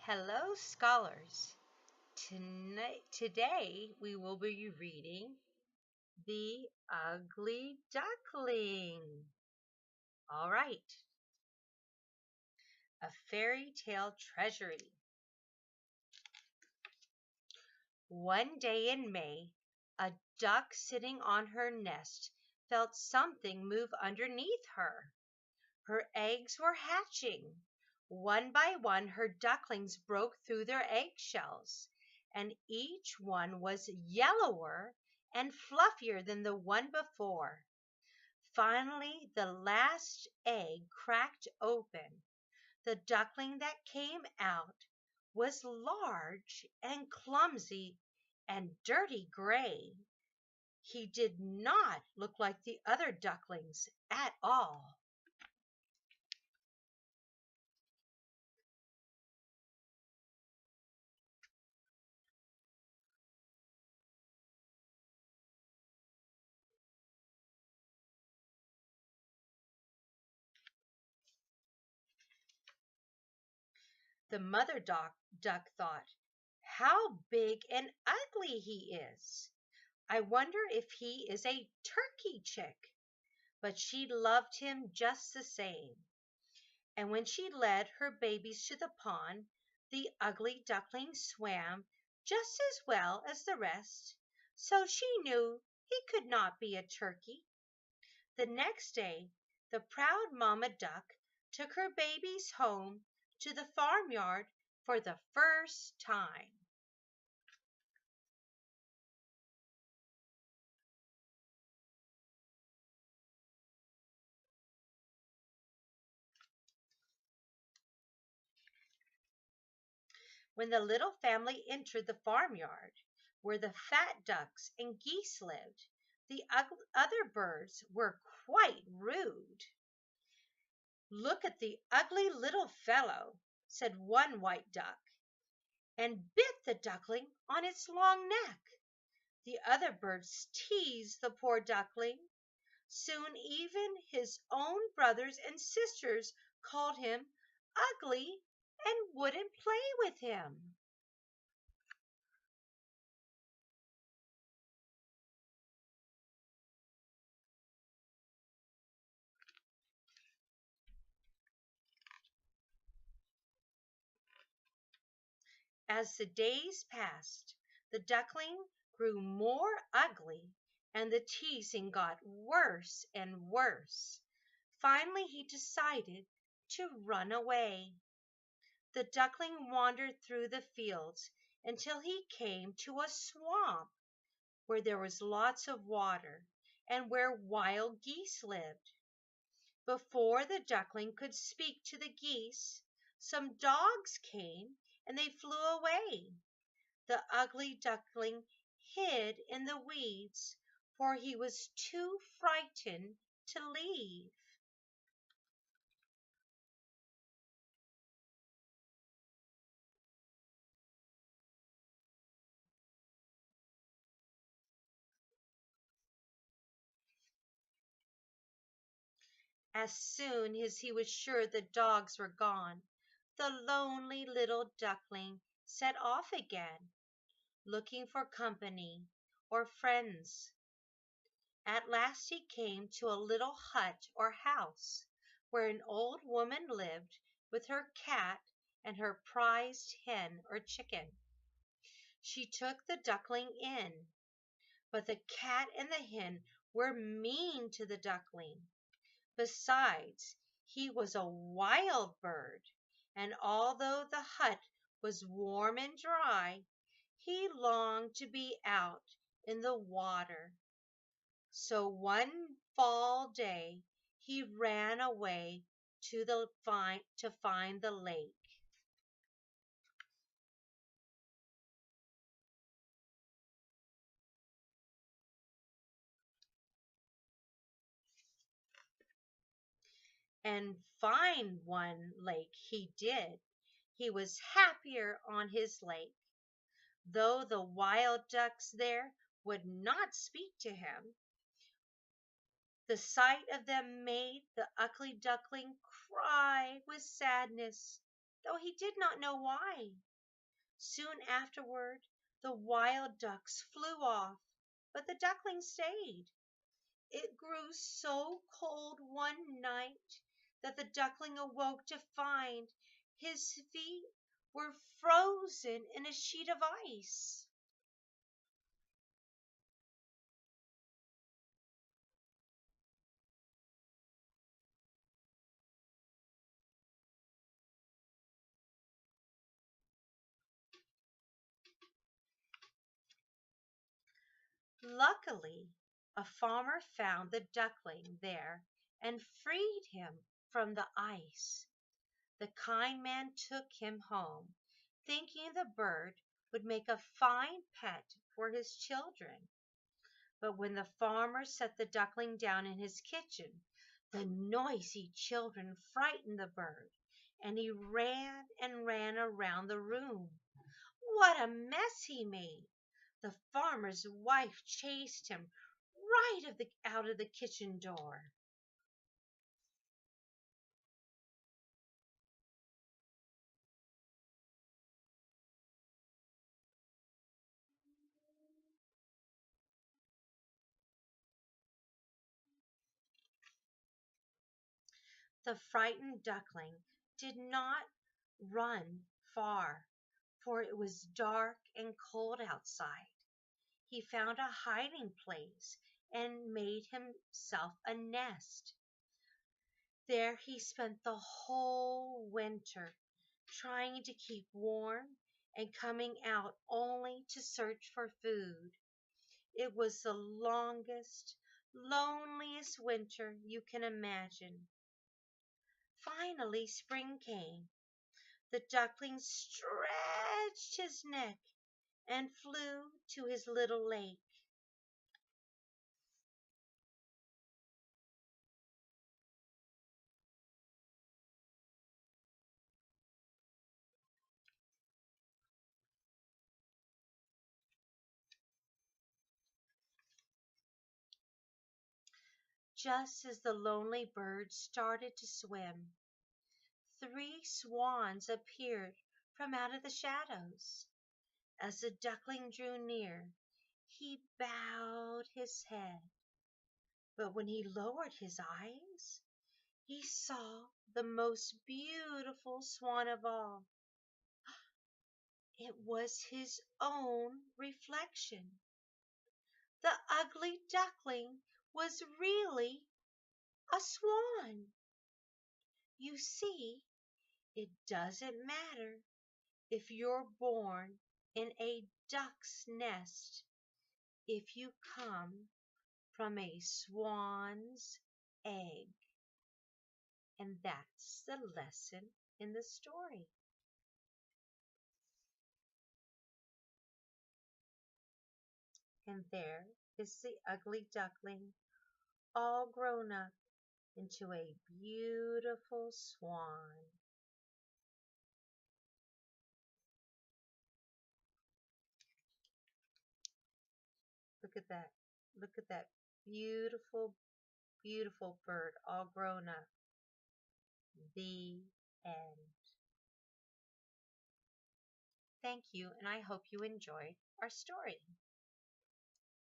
Hello, scholars. Today we will be reading The Ugly Duckling. All right, a fairy tale treasury. One day in May, a duck sitting on her nest felt something move underneath her. Her eggs were hatching. One by one, her ducklings broke through their eggshells, and each one was yellower and fluffier than the one before. Finally, the last egg cracked open. The duckling that came out was large and clumsy and dirty gray. He did not look like the other ducklings at all. The mother duck thought, "How big and ugly he is! I wonder if he is a turkey chick." But she loved him just the same. And when she led her babies to the pond, the ugly duckling swam just as well as the rest, so she knew he could not be a turkey. The next day, the proud mamma duck took her babies home to the farmyard for the first time. When the little family entered the farmyard, where the fat ducks and geese lived, the other birds were quite rude. "Look at the ugly little fellow," said one white duck, and bit the duckling on its long neck. The other birds teased the poor duckling. Soon even his own brothers and sisters called him ugly and wouldn't play with him. As the days passed, the duckling grew more ugly and the teasing got worse and worse. Finally, he decided to run away. The duckling wandered through the fields until he came to a swamp where there was lots of water and where wild geese lived. Before the duckling could speak to the geese, some dogs came and they flew away. The ugly duckling hid in the weeds, for he was too frightened to leave. As soon as he was sure the dogs were gone, the lonely little duckling set off again, looking for company or friends. At last he came to a little hut or house where an old woman lived with her cat and her prized hen or chicken. She took the duckling in, but the cat and the hen were mean to the duckling. Besides, he was a wild bird, and although the hut was warm and dry, he longed to be out in the water. So one fall day he ran away to find the lake. And find one lake he did. He was happier on his lake, though the wild ducks there would not speak to him. The sight of them made the ugly duckling cry with sadness. though he did not know why. Soon afterward, the wild ducks flew off, but the duckling stayed. It grew so cold one night that the duckling awoke to find his feet were frozen in a sheet of ice. Luckily, a farmer found the duckling there and freed him from the ice. The kind man took him home, thinking the bird would make a fine pet for his children. But when the farmer set the duckling down in his kitchen, the noisy children frightened the bird, and he ran and ran around the room. What a mess he made! The farmer's wife chased him right out of the kitchen door. The frightened duckling did not run far, for it was dark and cold outside. He found a hiding place and made himself a nest. There he spent the whole winter, trying to keep warm and coming out only to search for food. It was the longest, loneliest winter you can imagine. Finally, spring came. The duckling stretched his neck and flew to his little lake. Just as the lonely bird started to swim, three swans appeared from out of the shadows. As the duckling drew near, he bowed his head, but when he lowered his eyes, he saw the most beautiful swan of all. It was his own reflection. The ugly duckling was really a swan. You see, it doesn't matter if you're born in a duck's nest if you come from a swan's egg. And that's the lesson in the story. And there is the ugly duckling, all grown up into a beautiful swan. Look at that. Look at that beautiful, beautiful bird, all grown up. The end. Thank you, and I hope you enjoyed our story.